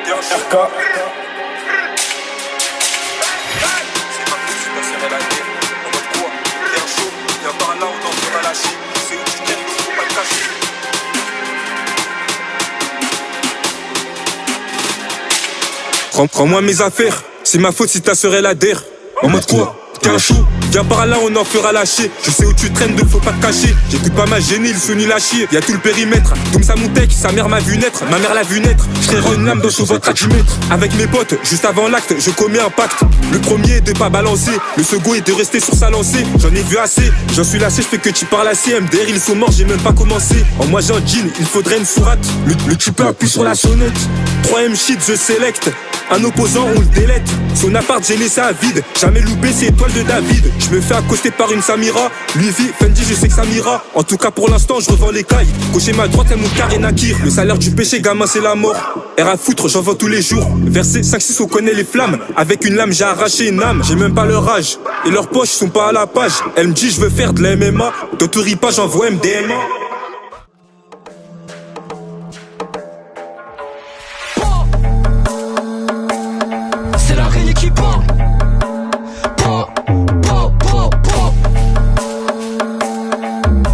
RK. Prends-moi mes affaires, c'est ma faute si ta sœur elle adhère. En mode quoi? T'es un chou, viens par là, on en fera lâcher. Je sais où tu traînes, donc faut pas te cacher. J'écoute pas ma gênée, il se nul à chier. Y'a tout le périmètre, Doum Samoutek, sa mère m'a vu naître. Ma mère l'a vu naître, j'serai une lame dans son ventre à 10 mètres. Avec mes potes, juste avant l'acte, je commets un pacte. Le premier est de pas balancer, le second est de rester sur sa lancée. J'en ai vu assez, j'en suis lassé, je fais que tu parles assez. MDR ils sont morts, j'ai même pas commencé. En moi j'ai un jean, il faudrait une sourate. Le type appuie sur la sonnette. 3M shit, je select. Un opposant, on le délète. Son appart, j'ai laissé à vide. Jamais loupé, c'est étoile de David. Je me fais accoster par une Samira. Lui vit, Fendi, je sais que ça m'ira. En tout cas, pour l'instant, je revends les cailles. Gaucher ma droite, elle mon carré Nakir. Le salaire du péché, gamin, c'est la mort. R à foutre, j'en vends tous les jours. Verset 5-6, on connaît les flammes. Avec une lame, j'ai arraché une âme. J'ai même pas leur âge. Et leurs poches sont pas à la page. Elle me dit, je veux faire de la MMA. Dans tout ripa, j'envoie MDMA. Qui parle.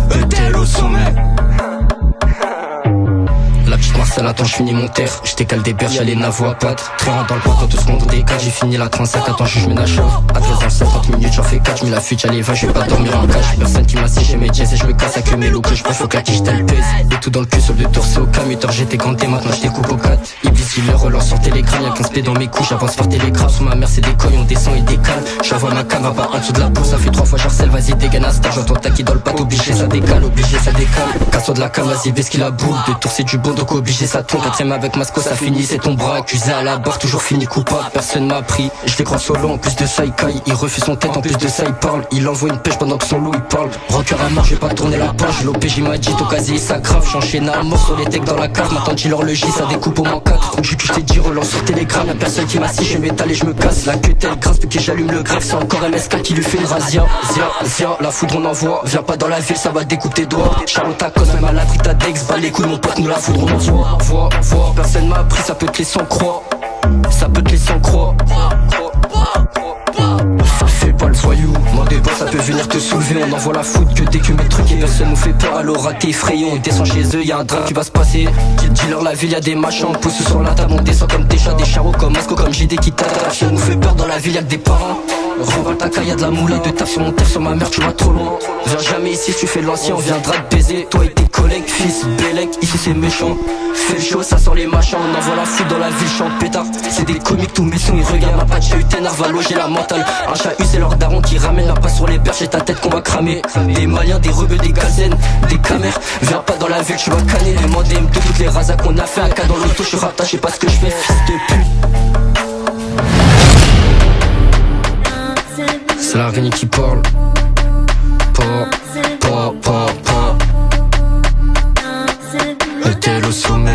ETL au sommet. La petite Marcel, attends, je finis mon terre. J'étais calé des berges, y'a les navos à pattes. Très rare dans le pot, tout ce qu'on des 4. J'ai fini la 35, attends, je mets la chave. À 13h50 minutes, j'en fais 4. J'mets la fuite, allez, va, je vais pas dormir en cage. Personne qui m'a séché mes jazz et je me casse avec mes looks. Je pense au claquis, j't'elle pèse. Et tout dans le cul, sur le torse au cam. 8h, j'étais granté, maintenant j'étais coupe au 4. Iblis, il le relance sur Telegram. Y'a 15 p dans mes couches, j'avance par Telegram. Sur ma mère, c'est des couilles, on descend et décale. J'envoie ma caméra pas en dessous de la peau. Ça fait 3 fois, j'harcèle, vas-y, dégaine à star. J'entends taquer dans le pâte, obligé, ça décale, obligé, ça décale. Casse-toi de la cam, vas-y, baisse qu'il a boule. De tour, c'est du bon, donc obligé, ça tombe. Quatrième avec Masco, ça finit, c'est ton bras. Accusé à la barre, toujours fini coupable. Personne m'a pris, je les crois solo. En plus de ça, il caille, il refuse son tête. En plus de ça, il parle. Il envoie une pêche pendant que son loup il parle. Rocker à marche, j'ai pas tourné la page. L'OPJ m'a dit, au casier, ça grave. J'enchaîne à mort sur les techs dans la cave. Maintenant, dis-leur le J, ça découpe au moins 4. Du cul, je t'ai dit, relance sur Telegram. Y'a personne qui m'assiste, je m'étale et je me casse. La queue telle grâce, que j'allume le greffe. C'est encore MSK qui lui fait une razzia. Zia, la foudre on envoie. Viens pas dans la ville, ça va découper tes doigts. Charlotte ta conne, même à l'abri ta Dex. Bah les couilles, mon pote, nous la foudre on envoie. Vois, personne m'a appris, ça peut te laisser en croix. Ça peut te laisser en croix. Fais pas le voyou, moi des boss ça peut venir te soulever. On envoie la foudre que dès que mes trucs et personne nous fait peur. Alors raté effrayant, on descend chez eux, y'a un drame qui va se passer. Dis-leur la ville, y'a des machins, on pousse sur la table. On descend comme des chats, des charros, comme Masco, comme JD qui t'attache. Ça nous fait peur dans la ville, y'a que des parents. Remballe ta caille, y'a de la moula, de taf sur mon terre, sur ma mère, tu vas trop loin. Viens jamais ici, tu fais l'ancien, on viendra te baiser. Toi et tes collègues, fils, Bélec, ici c'est méchant. Fais le show, ça sent les machins, on envoie la foudre dans la ville, chante pétard. C'est des comiques, tous mes sons, ils regardent ma patte, j'ai eu ténard, va loger la mentale. Un chat c'est leur daron qui ramène la passe sur les perches et ta tête qu'on va cramer. Des maliens, des rebeux, des gazènes, des camères. Viens pas dans la ville, tu vas canner. Demande les M2, toutes les razas qu'on a fait. AK dans l'auto, je suis rattaché, pas ce que je fais, fils de pute. C'est la Rénie qui parle. ETL au sommet.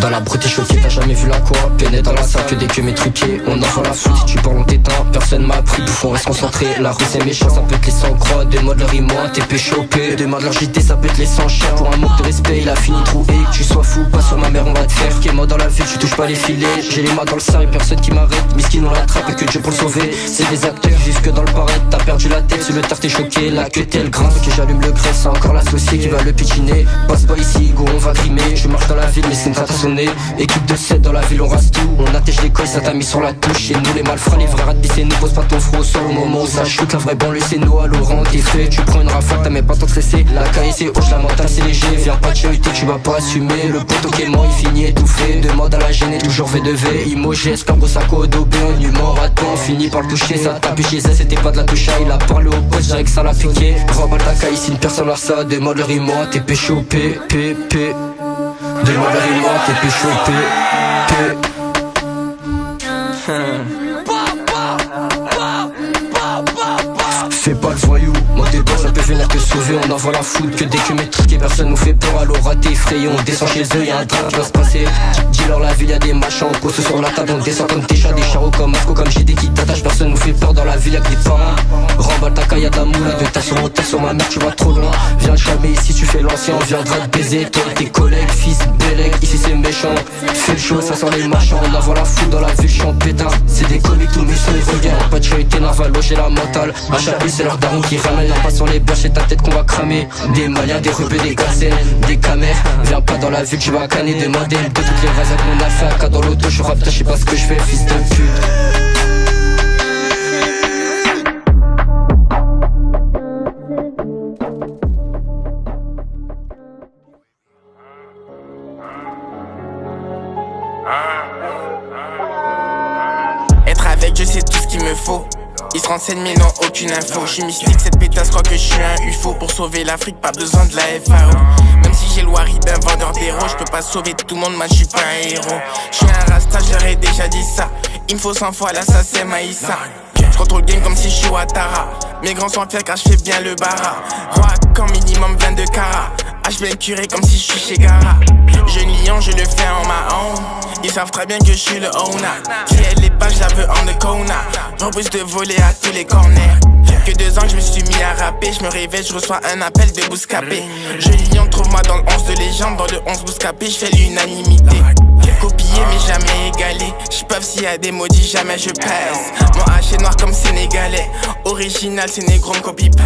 Dans la brute choquée, t'as jamais vu la quoi. Péné dans la salle, que dès que mes truqués. On envoie la foule, si tu parles on t'éteint. Personne m'a appris, bouffon reste concentré. La rue c'est méchant, ça peut te laisser en croix. Demande leur moi, t'es péchopé. Demande leur JT, ça peut te laisser en chien. Pour un manque de respect, il a fini troué. Que tu sois fou, pas sur ma mère, on va te faire. Qui est mort dans la ville, tu touches pas les filets. J'ai les mains dans le sang et personne qui m'arrête. Miskin on l'attrape et que Dieu pour le sauver. C'est des acteurs, vivent que dans le pareil. T'as perdu la tête, sur le tard t'es choqué. La queue telle grince, que j'allume le greffe. C'est encore l'associé qui va le pichiner. Passe pas ici, go, on va grimer. Je marche dans la ville, mais c'est une traite à sonner. Équipe de 7 dans la ville, on rase tout. On attèche les couilles, ça t'a mis sur la touche. Chez nous, les malfrats, les vrais rats c'est nous. Pose pas ton front sur le moment où ça chute. La vraie banlieue, c'est nous à Laurent. T'es fait, tu prends une rafale, t'as même pas tant stressé. La caille, c'est hoche, la mentale, c'est léger. Viens pas de charité, tu vas pas assumer. Le poteau qui est mort, il finit étouffé. Demande à la gêne, toujours V2V. Imogès, Cabro, Saco, Dobé, un humour à temps. Finit par le toucher, ça tape chez elle, c'était pas de la touche. Il a parlé au poste, j'avais que ça l'a piqué. Remballe ta caille, si une personne a ça. Demande le rimo, t'es pécho, P. Demande le rimo, t'es pécho, P. Fais pas le voyou, moi des boss ça peut venir te sauver. On envoie la foudre que dès que mes trucs et personne nous fait peur. Alors raté effrayé, on descend chez eux, y'a un drame qui va se passer. Dis-leur la ville, y'a des machins, on pose sur la table. On descend comme des chats, des charros comme Masco, comme JD qui t'attache. Personne nous fait peur dans la ville, y'a que des parents. Remballe ta caille, y'a de la moula, de ta sur mon terre, sur ma mère, tu vas trop loin. Viens jamais ici, tu fais l'ancien, on viendra te baiser. Toi et tes collègues, fils, Bélec, ici c'est méchant. marchand. Fais le show, ça sent les marchands. On envoie la foule dans la ville, j'suis en pétard. C'est des comiques, tous mes sons ils reviennent. Pas de show et t'énerve à loger la mentale. Un chapitre, c'est leur daron qui ramène. Y'a pas sur les berges, c'est ta tête qu'on va cramer. Des maliens, des rebeux, des gazelles, des camères. Viens pas dans la ville, tu vas canner des modèles. De toutes les razas qu'on a fait à cas dans l'auto, je rapte, je sais pas ce que je fais, fils de pute. Être avec, je sais tout ce qu'il me faut. Ils se renseignent mais n'ont aucune info. Je suis mystique, cette pétasse croit que je suis un UFO. Pour sauver l'Afrique, pas besoin de la FAO. Même si j'ai le wari d'un vendeur d'héros, je peux pas sauver tout le monde, moi je suis pas un héros. Je suis un rasta, j'aurais déjà dit ça. Il me faut 100 fois là, ça c'est Maïssa. Je contrôle le game comme si je suis Ouattara. Mes grands sont fiers car je fais bien le bara. Roi quand minimum 22 carats. Je vais curer comme si je suis chez Gara. Jeune lion, je le fais en ma own. Ils savent très bien que je suis le owner. Si elle est pas, je la veux en the corner. J'repousse de voler à tous les corners. Que 2 ans que je me suis mis à rapper. Je me réveille, je reçois un appel de Bouscapé. Jeune lion, trouve-moi dans le 11 de légende. Dans le 11 Bouscapé, je fais l'unanimité. Copié mais jamais égalé. J'peuf s'il y a des maudits, jamais je pèse. Mon H est noir comme sénégalais. Original, c'est négro, copy-paste.